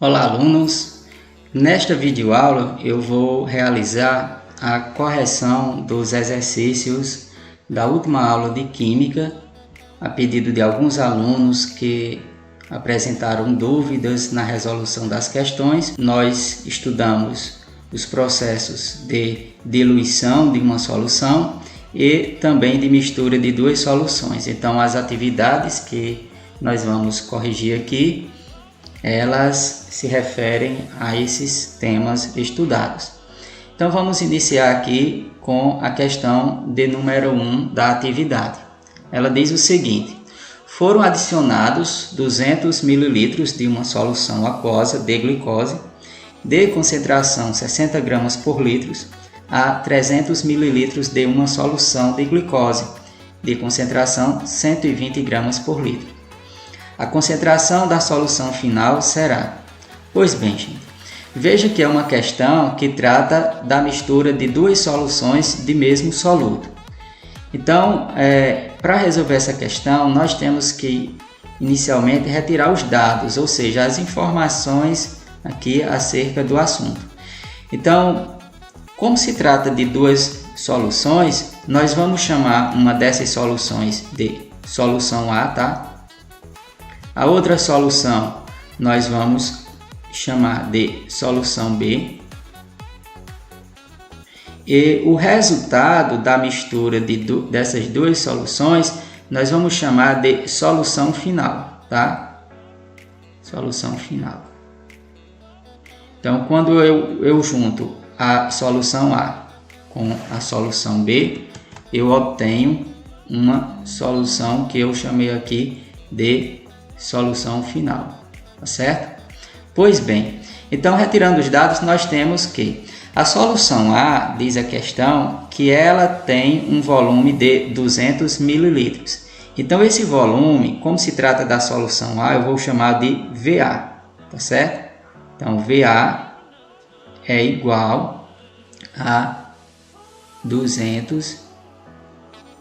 Olá, alunos! Nesta videoaula eu vou realizar a correção dos exercícios da última aula de Química, a pedido de alguns alunos que apresentaram dúvidas na resolução das questões. Nós estudamos os processos de diluição de uma solução e também de mistura de duas soluções. Então, as atividades que nós vamos corrigir aqui, elas se referem a esses temas estudados. Então vamos iniciar aqui com a questão de número 1 da atividade. Ela diz o seguinte: foram adicionados 200 ml de uma solução aquosa de glicose de concentração 60 gramas por litro a 300 ml de uma solução de glicose de concentração 120 gramas por litro. A concentração da solução final será... Pois bem, gente, veja que é uma questão que trata da mistura de duas soluções de mesmo soluto. Então, para resolver essa questão, nós temos que inicialmente retirar os dados, ou seja, as informações aqui acerca do assunto. Então, como se trata de duas soluções, nós vamos chamar uma dessas soluções de solução A, tá? A outra solução nós vamos chamar de solução B. E o resultado da mistura dessas duas soluções nós vamos chamar de solução final, tá? Solução final. Então, quando eu junto a solução A com a solução B, eu obtenho uma solução que eu chamei aqui de solução final, tá certo? Pois bem, então retirando os dados, nós temos que a solução A, diz a questão, que ela tem um volume de 200 ml. Então esse volume, como se trata da solução A, eu vou chamar de VA, tá certo? Então VA é igual a 200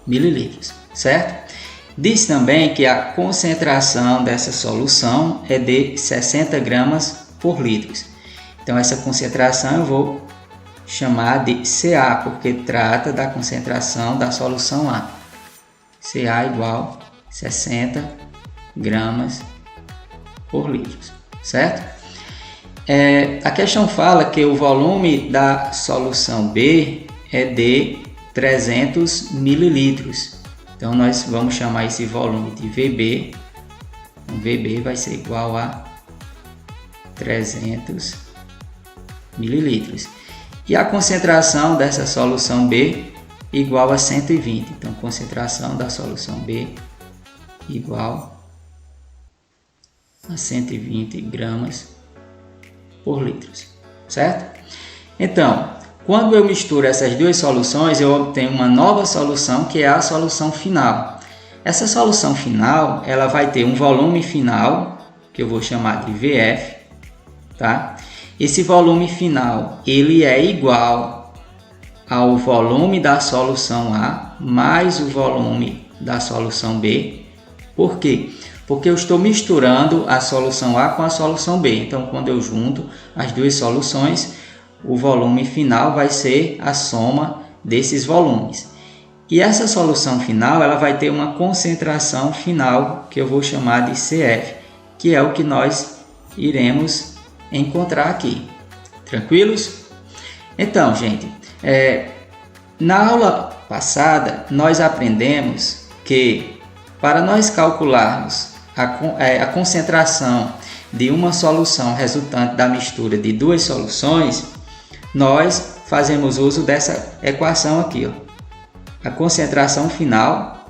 ml, certo? Diz também que a concentração dessa solução é de 60 gramas por litro. Então, essa concentração eu vou chamar de CA, porque trata da concentração da solução A. CA igual a 60 gramas por litro, certo? A questão fala que o volume da solução B é de 300 mililitros. Então, nós vamos chamar esse volume de VB. Então, VB vai ser igual a 300 mililitros. E a concentração dessa solução B igual a 120. Então, concentração da solução B igual a 120 gramas por litro, certo? Então, quando eu misturo essas duas soluções, eu obtenho uma nova solução, que é a solução final. Essa solução final, ela vai ter um volume final, que eu vou chamar de VF, tá? Esse volume final, ele é igual ao volume da solução A mais o volume da solução B. Por quê? Porque eu estou misturando a solução A com a solução B. Então, quando eu junto as duas soluções, o volume final vai ser a soma desses volumes. E essa solução final, ela vai ter uma concentração final, que eu vou chamar de CF, que é o que nós iremos encontrar aqui. Tranquilos? Então, gente, na aula passada, nós aprendemos que para nós calcularmos a concentração de uma solução resultante da mistura de duas soluções, nós fazemos uso dessa equação aqui, ó. A concentração final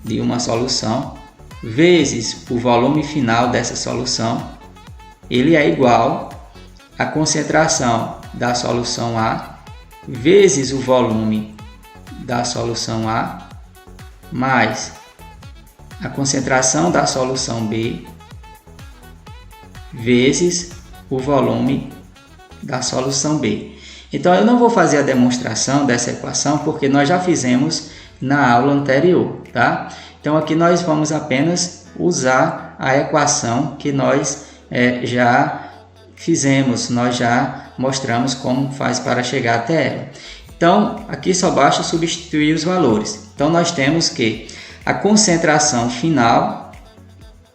de uma solução vezes o volume final dessa solução, ele é igual à concentração da solução A vezes o volume da solução A mais a concentração da solução B vezes o volume da solução B. Então, eu não vou fazer a demonstração dessa equação porque nós já fizemos na aula anterior, tá? Então, aqui nós vamos apenas usar a equação que nós já fizemos, nós já mostramos como faz para chegar até ela. Então, aqui só basta substituir os valores. Então, nós temos que a concentração final,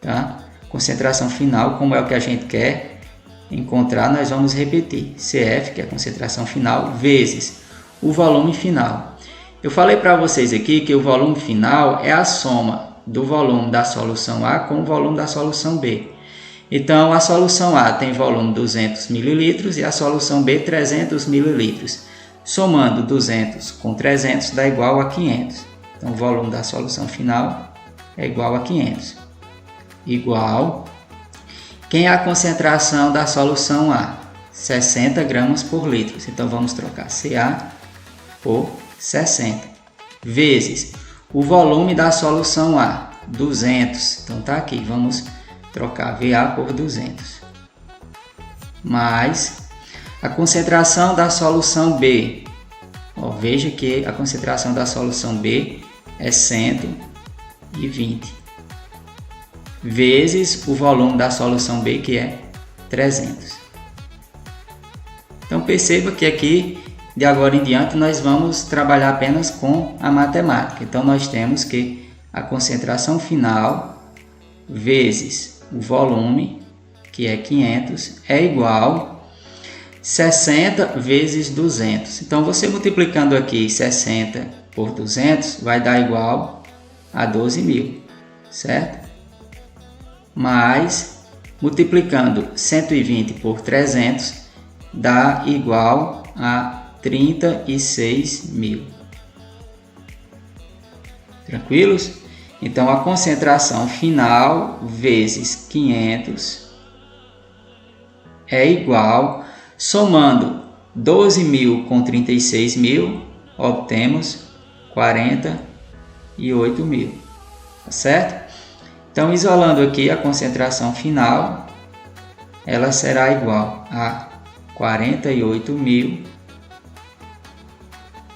tá? Concentração final, como é o que a gente quer encontrar, nós vamos repetir. CF, que é a concentração final, vezes o volume final. Eu falei para vocês aqui que o volume final é a soma do volume da solução A com o volume da solução B. Então, a solução A tem volume 200 ml e a solução B 300 ml. Somando 200 com 300 dá igual a 500. Então, o volume da solução final é igual a 500. Igual. Quem é a concentração da solução A? 60 gramas por litro. Então, vamos trocar CA por 60. Vezes o volume da solução A, 200. Então, está aqui. Vamos trocar VA por 200. Mais a concentração da solução B. Veja que a concentração da solução B é 120. Vezes o volume da solução B, que é 300. Então perceba que aqui, de agora em diante, nós vamos trabalhar apenas com a matemática. Então nós temos que a concentração final vezes o volume, que é 500, é igual 60 vezes 200. Então, você multiplicando aqui 60 por 200, vai dar igual a 12.000, certo? Mais, multiplicando 120 por 300, dá igual a 36.000. Tranquilos? Então, a concentração final vezes 500 é igual, somando 12.000 com 36.000, obtemos 48.000, tá certo? Então, isolando aqui a concentração final, ela será igual a 48.000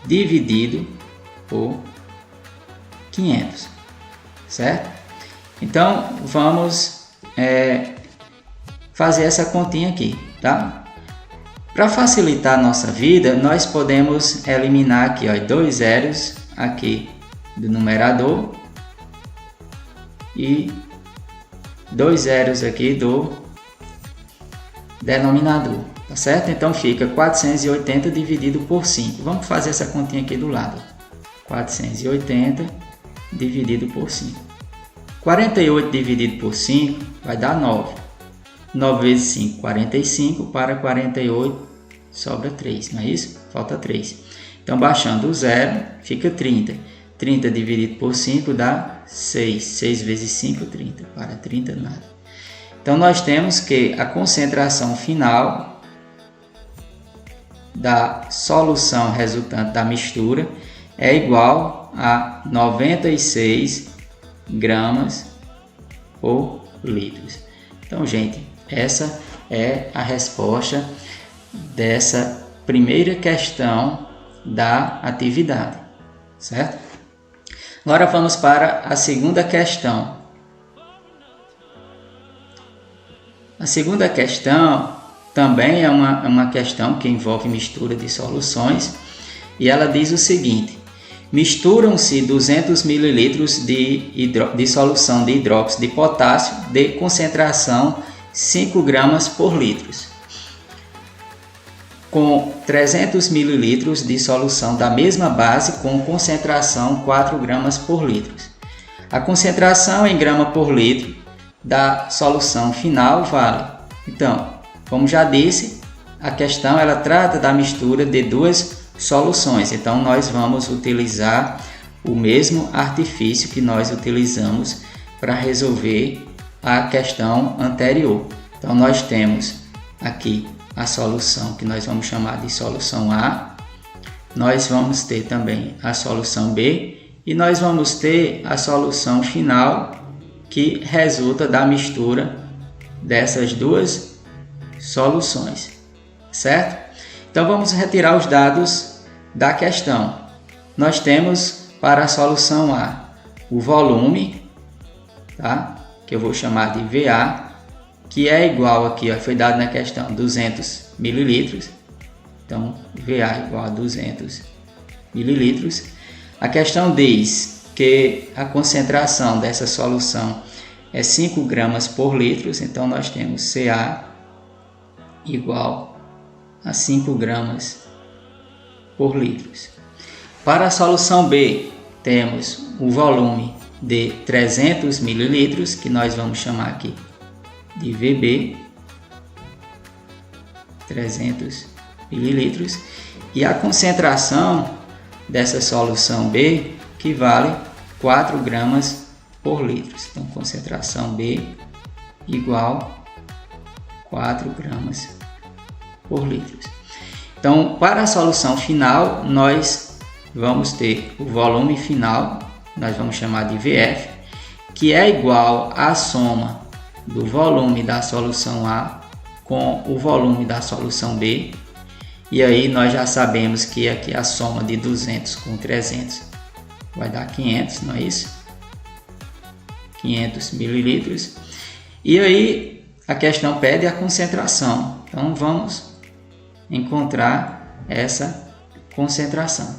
dividido por 500. Certo? Então, vamos fazer essa continha aqui, tá? Para facilitar a nossa vida, nós podemos eliminar aqui, ó, 2 zeros aqui do numerador e 2 zeros aqui do denominador, tá certo? Então, fica 480 dividido por 5. Vamos fazer essa continha aqui do lado. 480 dividido por 5. 48 dividido por 5 vai dar 9. 9 vezes 5, 45. Para 48, sobra 3, não é isso? Falta 3. Então, baixando o 0, fica 30. 30 dividido por 5 dá 6. 6 vezes 5, 30. Para 30, nada. Então, nós temos que a concentração final da solução resultante da mistura é igual a 96 gramas por litro. Então, gente, essa é a resposta dessa primeira questão da atividade, certo? Agora vamos para a segunda questão. A segunda questão também é uma questão que envolve mistura de soluções e ela diz o seguinte: misturam-se 200 ml de solução de hidróxido de potássio de concentração 5 gramas por litro, com 300 ml de solução da mesma base com concentração 4 gramas por litro. A concentração em grama por litro da solução final vale. Então, como já disse, a questão ela trata da mistura de duas soluções. Então, nós vamos utilizar o mesmo artifício que nós utilizamos para resolver a questão anterior. Então, nós temos aqui a solução que nós vamos chamar de solução A. Nós vamos ter também a solução B e nós vamos ter a solução final que resulta da mistura dessas duas soluções, certo? Então vamos retirar os dados da questão. Nós temos para a solução A o volume, tá? Que eu vou chamar de VA, que é igual aqui, ó, foi dado na questão 200 ml. Então, VA igual a 200 ml. A questão diz que a concentração dessa solução é 5 gramas por litro. Então, nós temos CA igual a 5 gramas por litro. Para a solução B, temos o volume de 300 ml, que nós vamos chamar aqui de VB, 300 ml, e a concentração dessa solução B que vale 4 gramas por litro. Então, concentração B igual 4 gramas por litro. Então, para a solução final, nós vamos ter o volume final, nós vamos chamar de VF, que é igual à soma do volume da solução A com o volume da solução B. E aí nós já sabemos que aqui a soma de 200 com 300 vai dar 500, não é isso? 500 mililitros. E aí a questão pede a concentração. Então vamos encontrar essa concentração,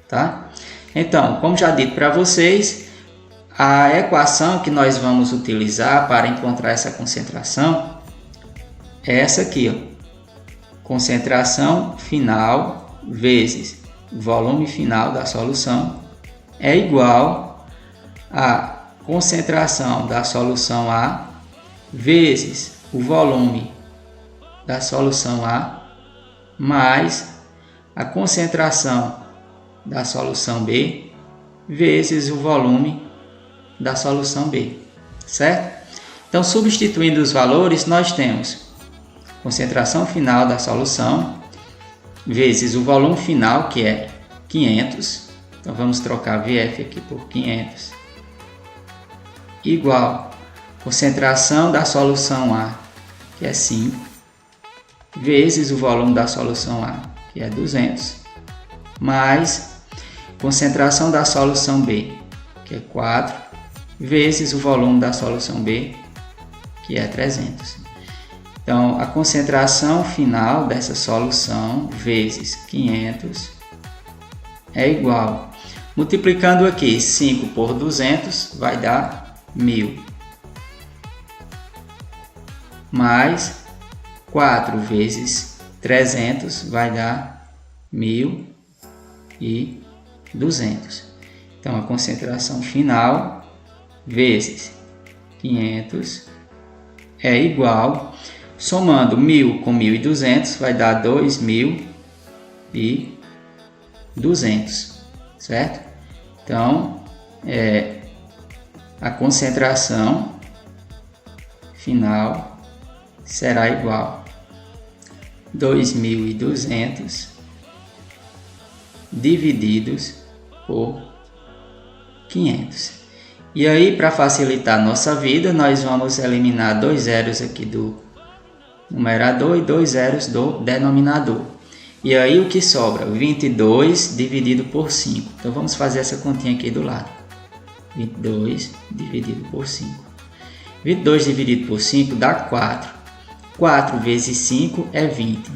tá? Então, como já dito para vocês, a equação que nós vamos utilizar para encontrar essa concentração é essa aqui, ó. Concentração final vezes volume final da solução é igual a concentração da solução A vezes o volume da solução A mais a concentração da solução B vezes o volume da solução B, certo? Então, substituindo os valores, nós temos concentração final da solução vezes o volume final, que é 500. Então, vamos trocar VF aqui por 500, igual concentração da solução A, que é 5, vezes o volume da solução A, que é 200, mais concentração da solução B, que é 4, vezes o volume da solução B, que é 300. Então, a concentração final dessa solução vezes 500 é igual, multiplicando aqui 5 por 200 vai dar 1000, mais 4 vezes 300 vai dar 1200. Então, a concentração final vezes 500 é igual, somando 1000 com 1200 vai dar 2200, certo? Então, a concentração final será igual 2200 divididos por 500. E aí, para facilitar a nossa vida, nós vamos eliminar 2 zeros aqui do numerador e 2 zeros do denominador. E aí o que sobra? 22 dividido por 5. Então vamos fazer essa continha aqui do lado. 22 dividido por 5. 22 dividido por 5 dá 4. 4 vezes 5 é 20.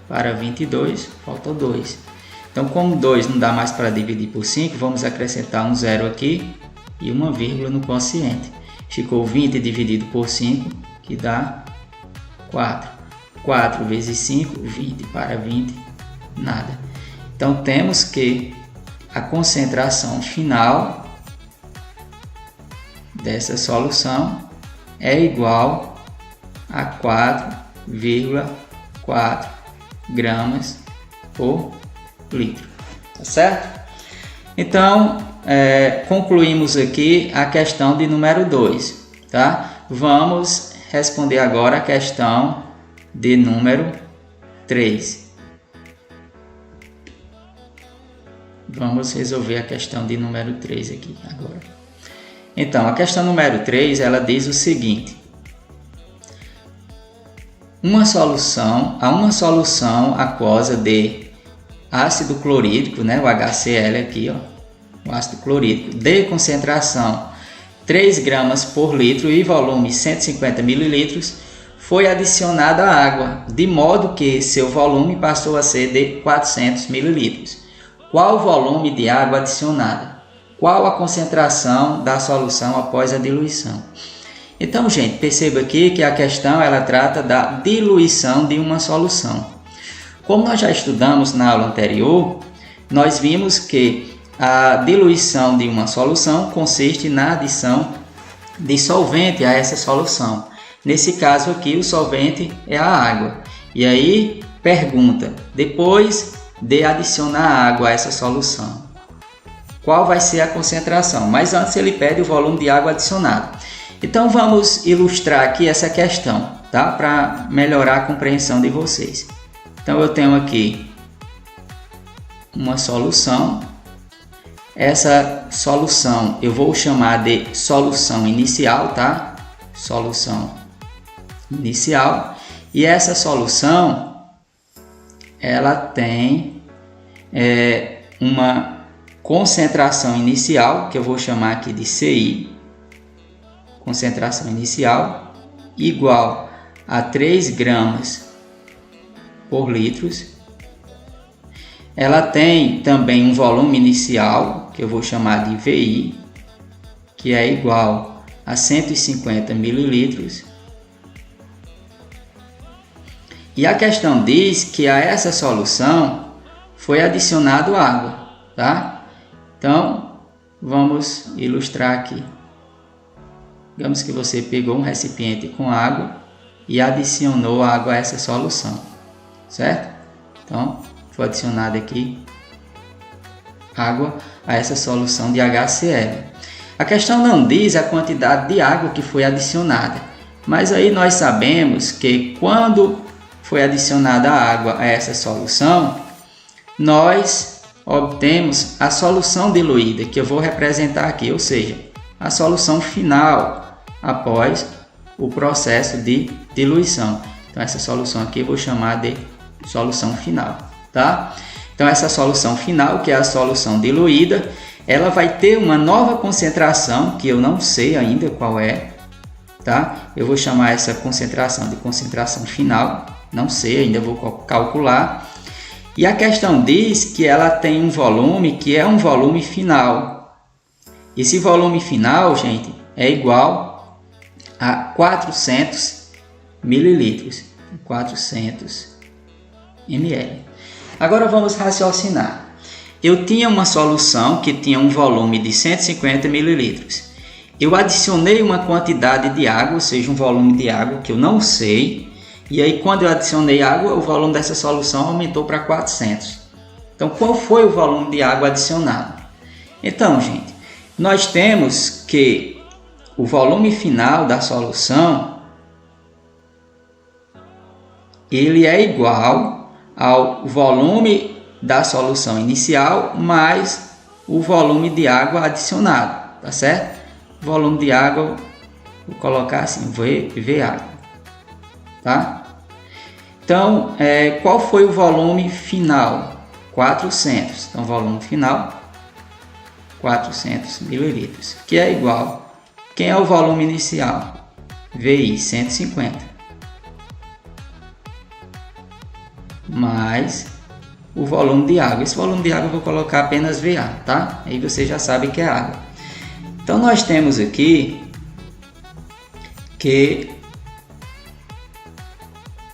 Para 22 faltou 2. Então, como 2 não dá mais para dividir por 5, vamos acrescentar um zero aqui e uma vírgula no quociente. Ficou 20 dividido por 5, que dá 4. 4 vezes 5, 20. Para 20, nada. Então, temos que a concentração final dessa solução é igual a 4,4 gramas por litro. Tá certo? Então, concluímos aqui a questão de número 2. Tá? Vamos responder agora a questão de número 3. Vamos resolver a questão de número 3 aqui agora. Então, a questão número 3, ela diz o seguinte: a uma solução aquosa de ácido clorídrico, né, o HCl aqui, ó, o ácido clorídrico, de concentração 3 gramas por litro e volume 150 mililitros, foi adicionada água, de modo que seu volume passou a ser de 400 mililitros. Qual o volume de água adicionada? Qual a concentração da solução após a diluição? Então, gente, perceba aqui que a questão ela trata da diluição de uma solução. Como nós já estudamos na aula anterior, nós vimos que a diluição de uma solução consiste na adição de solvente a essa solução. Nesse caso aqui, o solvente é a água. E aí, pergunta, depois de adicionar água a essa solução, qual vai ser a concentração? Mas antes ele pede o volume de água adicionado. Então vamos ilustrar aqui essa questão, tá? Para melhorar a compreensão de vocês. Então eu tenho aqui uma solução. Essa solução eu vou chamar de solução inicial, tá? Solução inicial. E essa solução ela tem uma concentração inicial, que eu vou chamar aqui de CI. Concentração inicial igual a 3 gramas por litro. Ela tem também um volume inicial, que eu vou chamar de VI, que é igual a 150 mililitros. E a questão diz que a essa solução foi adicionado água, tá? Então, vamos ilustrar aqui. Digamos que você pegou um recipiente com água e adicionou água a essa solução, certo? Então, foi adicionada aqui água a essa solução de HCl. A questão não diz a quantidade de água que foi adicionada, mas aí nós sabemos que quando foi adicionada água a essa solução, nós obtemos a solução diluída, que eu vou representar aqui, ou seja, a solução final após o processo de diluição. Então essa solução aqui eu vou chamar de solução final, tá? Então essa solução final, que é a solução diluída, ela vai ter uma nova concentração, que eu não sei ainda qual é, tá? Eu vou chamar essa concentração de concentração final, não sei, ainda vou calcular. E a questão diz que ela tem um volume que é um volume final. Esse volume final, gente, é igual a 400 mililitros, 400 ml. Agora vamos raciocinar. Eu tinha uma solução que tinha um volume de 150 mililitros. Eu adicionei uma quantidade de água, ou seja, um volume de água que eu não sei. E aí quando eu adicionei água, o volume dessa solução aumentou para 400. Então qual foi o volume de água adicionado? Então, gente, nós temos que o volume final da solução ele é igual ao volume da solução inicial mais o volume de água adicionado, tá certo? Volume de água, vou colocar assim, VA, tá? Então, qual foi o volume final? 400. Então, volume final, 400 mililitros, que é igual. Quem é o volume inicial? VI, 150. Mais o volume de água. Esse volume de água eu vou colocar apenas VA, tá? Aí você já sabe que é água. Então, nós temos aqui que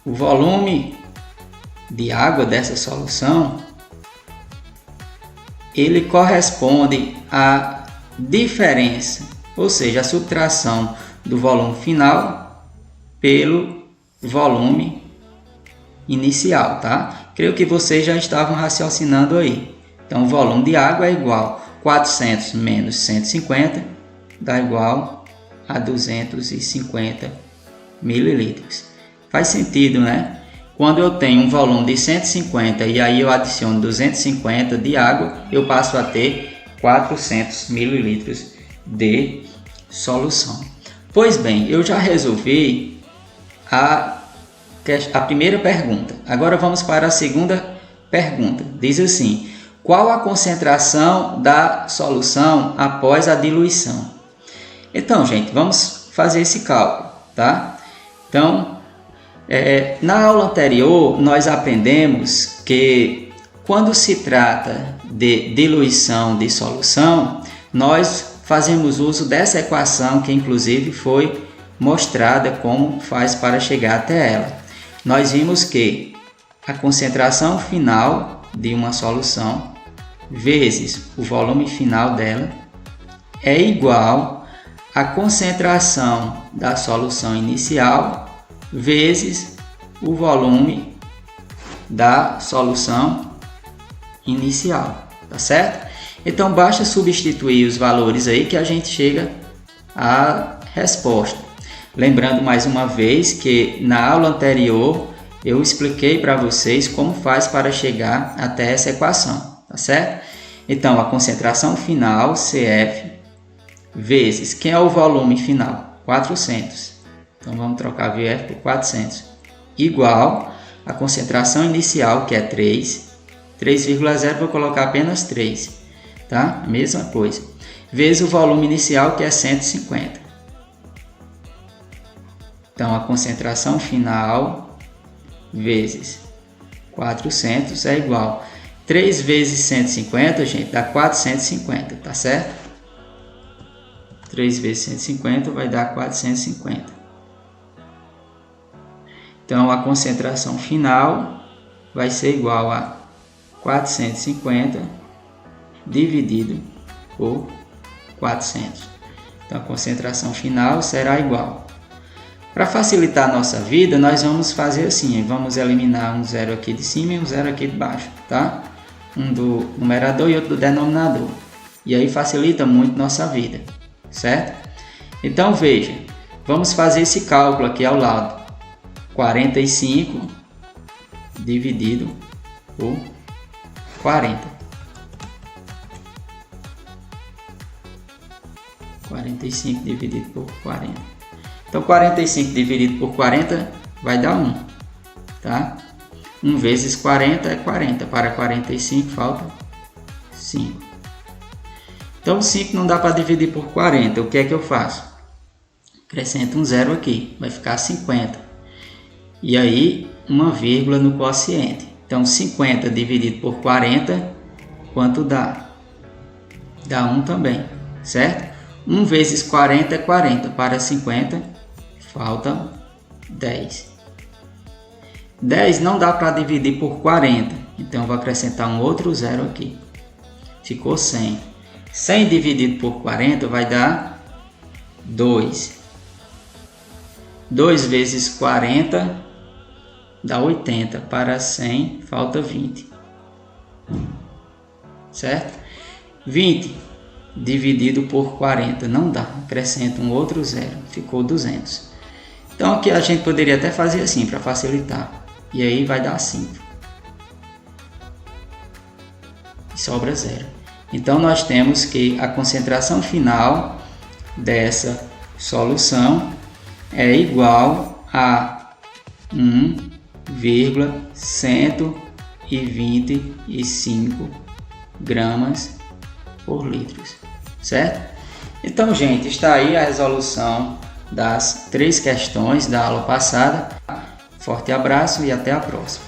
o volume de água dessa solução ele corresponde à diferença, ou seja, a subtração do volume final pelo volume inicial, tá? Creio que vocês já estavam raciocinando aí. Então, o volume de água é igual a 400 menos 150, dá igual a 250 mililitros. Faz sentido, né? Quando eu tenho um volume de 150 e aí eu adiciono 250 de água, eu passo a ter 400 mililitros de solução. Pois bem, eu já resolvi a primeira pergunta. Agora vamos para a segunda pergunta. Diz assim: qual a concentração da solução após a diluição? Então, gente, vamos fazer esse cálculo, tá? Então, na aula anterior, nós aprendemos que quando se trata de diluição de solução, nós fazemos uso dessa equação que inclusive foi mostrada como faz para chegar até ela. Nós vimos que a concentração final de uma solução vezes o volume final dela é igual à concentração da solução inicial vezes o volume da solução inicial, tá certo? Então basta substituir os valores aí que a gente chega à resposta. Lembrando mais uma vez que na aula anterior eu expliquei para vocês como faz para chegar até essa equação, tá certo? Então a concentração final, CF, vezes, quem é o volume final? 400. Então vamos trocar VF por 400. Igual a concentração inicial, que é 3. 3,0 vou colocar apenas 3. Tá? Mesma coisa. Vezes o volume inicial, que é 150. Então a concentração final vezes 400 é igual. 3 vezes 150, gente, dá 450, tá certo? 3 vezes 150 vai dar 450. Então, a concentração final vai ser igual a 450 dividido por 400. Então, a concentração final será igual. Para facilitar a nossa vida, nós vamos fazer assim. Vamos eliminar um zero aqui de cima e um zero aqui de baixo, tá? Um do numerador e outro do denominador. E aí facilita muito nossa vida, certo? Então, veja. Vamos fazer esse cálculo aqui ao lado. 45 dividido por 40. 45 dividido por 40. Então, 45 dividido por 40 vai dar 1. Tá? 1 vezes 40 é 40. Para 45 falta 5. Então, 5 não dá para dividir por 40. O que é que eu faço? Acrescento um zero aqui. Vai ficar 50. E aí, uma vírgula no quociente. Então, 50 dividido por 40, quanto dá? Dá 1 também, certo? 1 vezes 40 é 40. Para 50, falta 10. 10 não dá para dividir por 40. Então, eu vou acrescentar um outro zero aqui. Ficou 100. 100 dividido por 40 vai dar 2. 2 vezes 40 dá 80. Para 100, falta 20. Certo? 20 dividido por 40 não dá. Acrescenta um outro zero. Ficou 200. Então aqui a gente poderia até fazer assim para facilitar. E aí vai dar 5. E sobra 0. Então nós temos que a concentração final dessa solução é igual a 1,125 gramas por litro, certo? Então, gente, está aí a resolução das 3 questões da aula passada. Forte abraço e até a próxima.